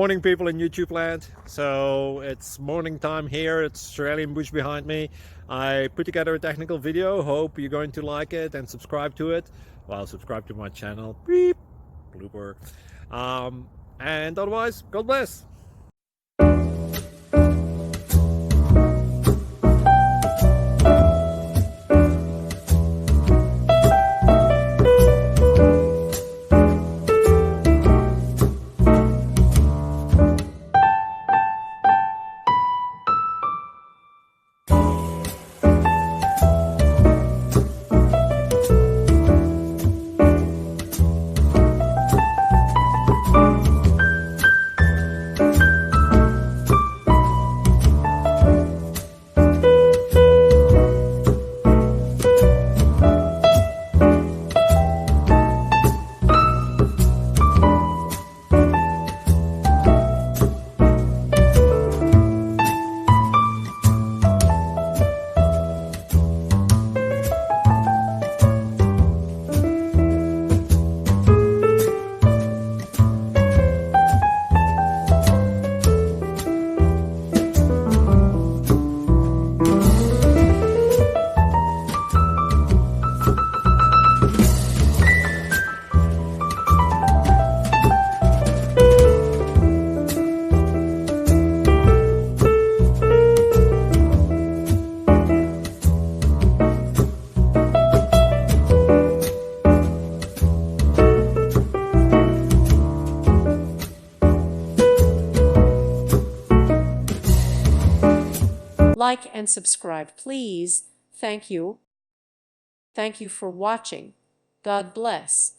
Morning, people in YouTube land. So it's morning time here. It's Australian bush behind me. I put together a technical video. Hope you're going to like it and subscribe to it. Well, subscribe to my channel. Beep. Blooper. And otherwise, God bless. Like and subscribe, please. Thank you. Thank you for watching. God bless.